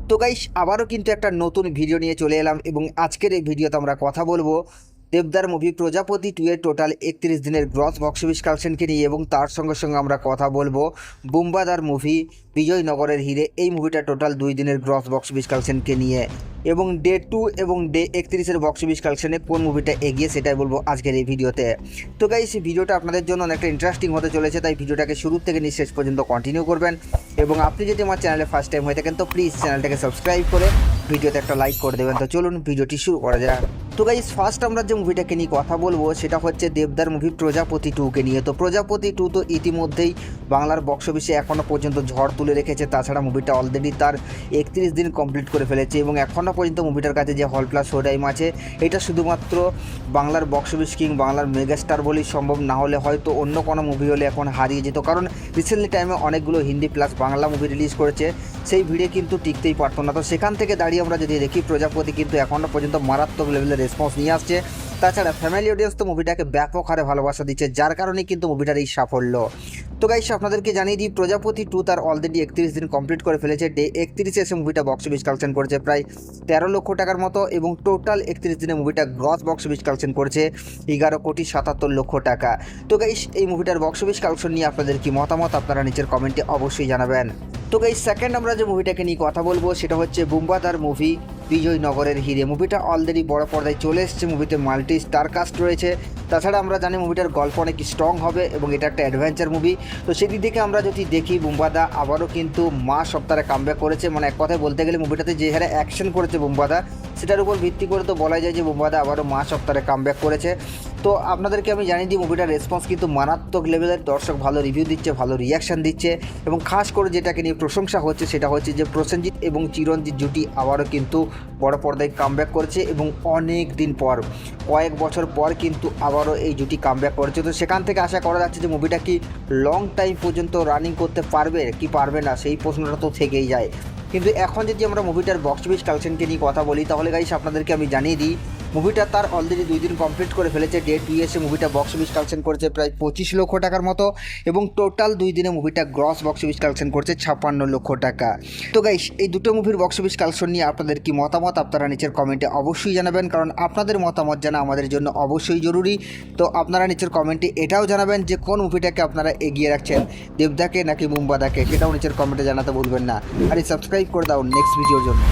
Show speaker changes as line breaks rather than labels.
তো গাইস আবারও কিন্তু একটা নতুন ভিডিও নিয়ে চলে এলাম এবং আজকের এই ভিডিওতে আমরা কথা বলবো দেবদার মুভি প্রজাপতি 2 এর টোটাল 31 দিনের গ্রস বক্স অফিস কালেকশনকে নিয়ে এবং তার সঙ্গে সঙ্গে আমরা কথা বলবো বুম্বাদার মুভি বিজয়নগরের হিরে এই মুভিটা টোটাল 2 দিনের গ্রস বক্স অফিস কালেকশনকে নিয়ে এবং ডে 2 এবং ডে 31-এর বক্স অফিস কালেকশনে কোন মুভিটা এগিয়ে সেটাই বলবো আজকের এই ভিডিওতে। তো গাইস এই ভিডিওটা আপনাদের জন্য অনেকটা ইন্টারেস্টিং হতে চলেছে, তাই ভিডিওটাকে শুরু থেকে নিয়ে শেষ পর্যন্ত কন্টিনিউ করবেন এবং আপনি যদি আমার চ্যানেলে ফার্স্ট টাইম হয়ে থাকেন তো প্লিজ চ্যানেলটাকে সাবস্ক্রাইব করে ভিডিওতে একটা লাইক করে দেবেন। তো চলুন ভিডিওটি শুরু করা যাক। তো গাইস ফার্স্ট আমরা যে মুভিটাকে নিয়ে কথা বলবো সেটা হচ্ছে দেবদার মুভি প্রজাপতি 2কে নিয়ে। তো প্রজাপতি 2 তো ইতিমধ্যেই বাংলার বক্স অফিসে এখনও পর্যন্ত ঝড় তুলে রেখেছে, তাছাড়া মুভিটা অলরেডি তার 31 দিন কমপ্লিট করে ফেলেছে এবং এখনও পর্যন্ত মুভিটার কাছে যে হল প্লাস শো টাইম আছে এটা শুধুমাত্র বাংলার বক্স অফিস কিং বাংলার মেগাস্টার বলেই সম্ভব, না হলে হয়তো অন্য কোনো মুভি হলে এখন হারিয়ে যেত, কারণ রিসেন্টলি টাইমে অনেকগুলো Hindi plus Bangla movie release করেছে, সেই ভিড়ে কিন্তু টিকতেই পারতো না। তো সেখান থেকে দাঁড়িয়ে আমরা যদি দেখি প্রজাপতি কিন্তু এখনও পর্যন্ত মারাত্মক লেভেলের রেসপন্স নিয়ে আসছে, তাছাড়া ফ্যামিলি অডিয়েন্স তো মুভিটাকে ব্যাপক হারে ভালোবাসা দিচ্ছে, যার কারণে কিন্তু মুভিটার এই সাফল্য। তো গাইস আপনাদেরকে জানিয়ে দিই প্রজাপতি 2 তার অলরেডি 31 দিন কমপ্লিট করে ফেলেছে। ডে 31-এ এসে মুভিটা বক্স অফিস কালেকশন করেছে প্রায় 13 লক্ষ টাকার মতো এবং টোটাল 31 দিনে মুভিটা গ্রস বক্স অফিস কালেকশন করেছে 11,77,00,000 টাকা। তো গাইস এই মুভিটার বক্স অফিস কালেকশন নিয়ে আপনাদের কি মতামত আপনারা নিচের কমেন্টে অবশ্যই জানাবেন। তো গাইস সেকেন্ড আমরা যে মুভিটাকে নিয়ে কথা বলবো সেটা হচ্ছে বুম্বাদার মুভি বিজয়নগরের হিরে। মুভিটা অলরেডি বড় পর্দায় চলে এসেছে, মুভিতে মাল্টি স্টার কাস্ট রয়েছে, তাছাড়া আমরা জানি মুভিটার গল্প অনেক স্ট্রং হবে এবং এটা একটা অ্যাডভেঞ্চার মুভি। তো সেদিক থেকে আমরা যদি দেখি বুম্বাদা আবারও কিন্তু সপ্তাহে কামব্যাক করেছে, মানে এক কথায় বলতে গেলে মুভিটাতে যে হারে অ্যাকশন করেছে বুম্বাদা সেটার উপর ভিত্তি করে তো বলা যায় যে বুম্বাদা আবারও সপ্তাহে কামব্যাক করেছে। তো আপনাদেরকে আমি জানি যে মুভিটার রেসপন্স কিন্তু মারাত্মক লেভেলের, দর্শক ভালো রিভিউ দিচ্ছে, ভালো রিয়াকশান দিচ্ছে এবং খাস করে যেটাকে নিয়ে প্রশংসা হচ্ছে সেটা হচ্ছে যে প্রসেনজিৎ এবং চিরঞ্জিত জুটি আবারও কিন্তু বড় পর্দায় কামব্যাক করেছে এবং অনেক দিন পর কয়েক বছর পর কিন্তু আবারও এই জুটি কামব্যাক করেছে। তো সেখান থেকে আশা করা যাচ্ছে যে মুভিটা কি লং টাইম পর্যন্ত রানিং করতে পারবে কি পারবে না সেই প্রশ্নটা তো থেকেই যায়। কিন্তু এখন যদি আমরা মুভিটার বক্স অফিস কালেকশনকে নিয়ে কথা বলি তাহলে গাইস আপনাদেরকে আমি জানিয়ে দিই মুভিটা তার অলরেডি 2 দিন কমপ্লিট করে ফেলেছে। ডে 2 এসে মুভিটা বক্স অফিস কালেকশন করেছে প্রায় 25 লক্ষ টাকার মতো এবং টোটাল 2 দিনে মুভিটা গ্রস বক্স অফিস কালেকশন করছে 56 লক্ষ টাকা। তো গাইস এই দুটো মুভির বক্স অফিস কালেকশন নিয়ে আপনাদের কি মতামত আপনারা নিচের কমেন্টে অবশ্যই জানাবেন, কারণ আপনাদের মতামত জানা আমাদের জন্য অবশ্যই জরুরি। তো আপনারা নিচের কমেন্টে এটাও জানাবেন যে কোন মুভিটাকে আপনারা এগিয়ে রাখছেন, দেবদাকে নাকি বুম্বাদাকে, সেটাও নিচের কমেন্টে জানাতে ভুলবেন না। আর সাবস্ক্রাইব করে দাও নেক্সট ভিডিওর জন্য।